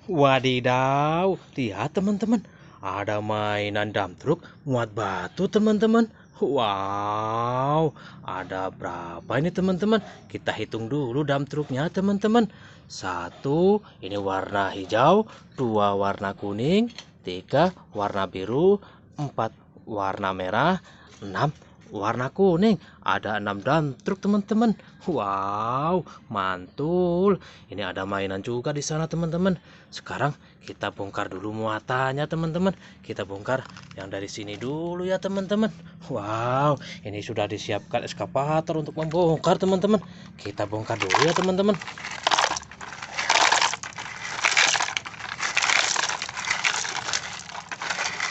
Wadidaw, lihat teman-teman, ada mainan dump truck muat batu teman-teman. Wow, ada berapa ini teman-teman? Kita hitung dulu dump trucknya teman-teman. Satu, ini warna hijau. Dua, warna kuning. Tiga, warna biru. Empat, warna merah. Enam, warna kuning. Ada 6 dump truck teman-teman. Wow, mantul. Ini ada mainan juga di sana teman-teman. Sekarang kita bongkar dulu muatannya teman-teman. Kita bongkar yang dari sini dulu ya teman-teman. Wow, ini sudah disiapkan eskavator untuk membongkar teman-teman. Kita bongkar dulu ya teman-teman.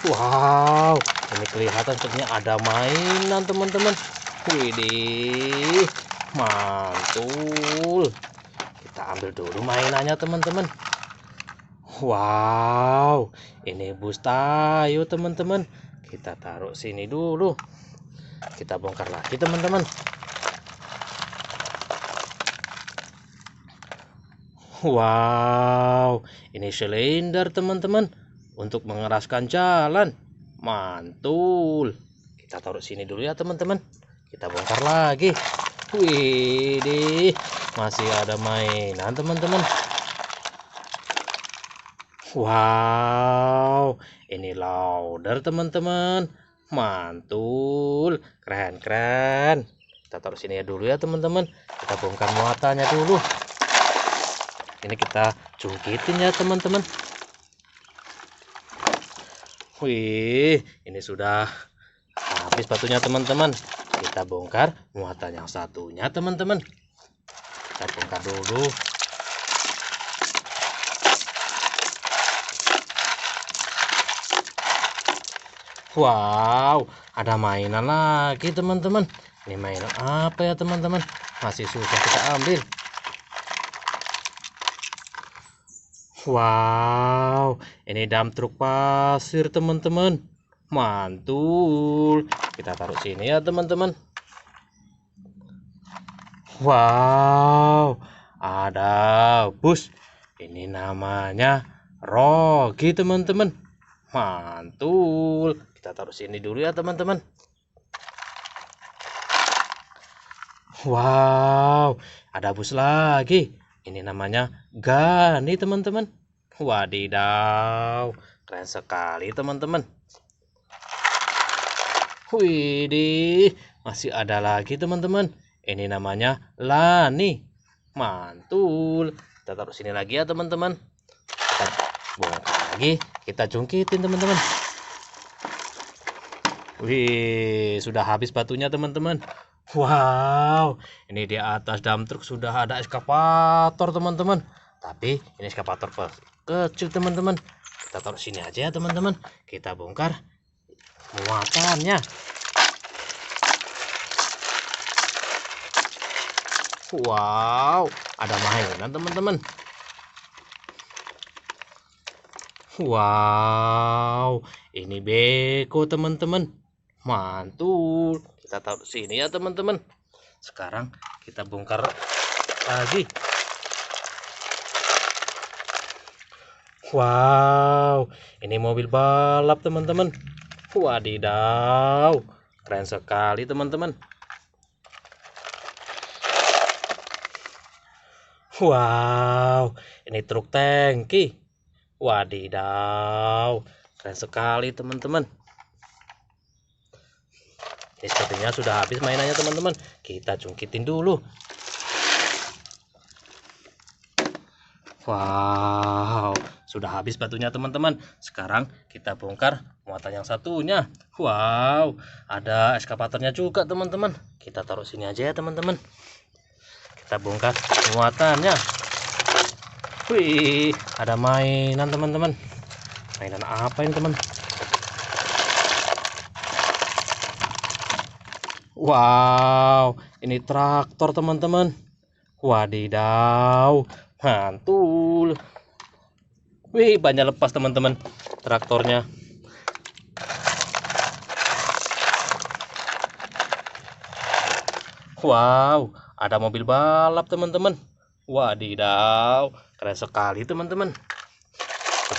Wow, ini kelihatan sepertinya ada mainan teman-teman. Widih, mantul. Kita ambil dulu mainannya teman-teman. Wow, ini bus Tayo teman-teman. Kita taruh sini dulu. Kita bongkar lagi teman-teman. Wow, ini silinder teman-teman untuk mengeraskan jalan. Mantul. Kita taruh sini dulu ya teman-teman. Kita bongkar lagi. Widih, masih ada mainan teman-teman. Wow, ini loader teman-teman. Mantul, keren-keren. Kita taruh sini ya dulu ya teman-teman. Kita bongkar muatannya dulu. Ini kita jungkitin ya teman-teman. Wih, ini sudah habis batunya teman-teman. Kita bongkar muatan yang satunya teman-teman. Kita bongkar dulu. Wow, ada mainan lagi teman-teman. Ini mainan apa ya teman-teman? Masih susah kita ambil. Wow, ini dump truk pasir teman-teman. Mantul. Kita taruh sini ya teman-teman. Wow, ada bus. Ini namanya Rogi teman-teman. Mantul. Kita taruh sini dulu ya teman-teman. Wow, ada bus lagi. Ini namanya Gani teman-teman. Wadidaw, keren sekali teman-teman. Widih, masih ada lagi teman-teman. Ini namanya Lani. Mantul. Kita taruh sini lagi ya teman-teman. Kita bongkar lagi. Kita jungkitin teman-teman. Wih, sudah habis batunya teman-teman. Wow, ini di atas dump truck sudah ada eskavator teman-teman. Tapi ini eskavator kecil teman-teman. Kita taruh sini aja ya teman-teman. Kita bongkar muatannya. Wow, ada mainan teman-teman. Wow, ini beko teman-teman. Mantul. Kita taruh sini ya teman-teman. Sekarang kita bongkar lagi. Wow, ini mobil balap teman-teman. Wadidaw, keren sekali teman-teman. Wow, ini truk tangki. Wadidaw, keren sekali teman-teman. Ini sepertinya sudah habis mainannya teman-teman. Kita jungkitin dulu. Wow, sudah habis batunya teman-teman. Sekarang kita bongkar muatan yang satunya. Wow, ada eskavatornya juga teman-teman. Kita taruh sini aja ya teman-teman. Kita bongkar muatannya. Wih, ada mainan teman-teman. Mainan apa ini teman? Wow, ini traktor teman-teman. Wadidaw, mantul. Wih, banyak lepas teman-teman traktornya. Wow, ada mobil balap teman-teman. Wadidaw, keren sekali teman-teman.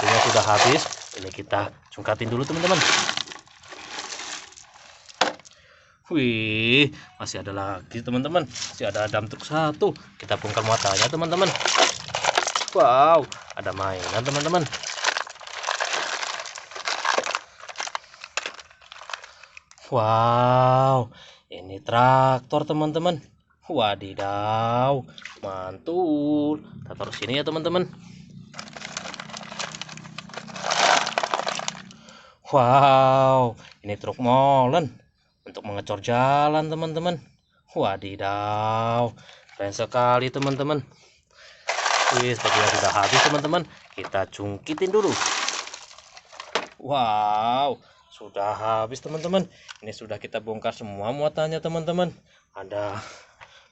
Waktunya sudah habis. Ini kita cungkatin dulu teman-teman. Wih, masih ada lagi teman-teman. Masih ada dam truk satu. Kita bongkar muatannya teman-teman. Wow, ada mainan teman-teman. Wow, ini traktor teman-teman. Wadidaw, mantul. Kita taruh sini ya teman-teman. Wow, ini truk molen untuk mengecor jalan teman-teman. Wadidaw, keren sekali teman-teman. Wih, sepertinya sudah habis teman-teman. Kita cungkitin dulu. Wow, sudah habis teman-teman. Ini sudah kita bongkar semua muatannya teman-teman. Ada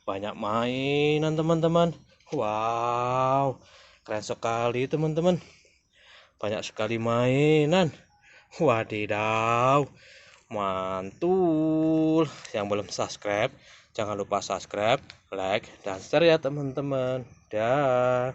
banyak mainan teman-teman. Wow, keren sekali teman-teman. Banyak sekali mainan. Wadidaw, mantul. Yang belum subscribe, jangan lupa subscribe, like, dan share ya teman-teman. Dah.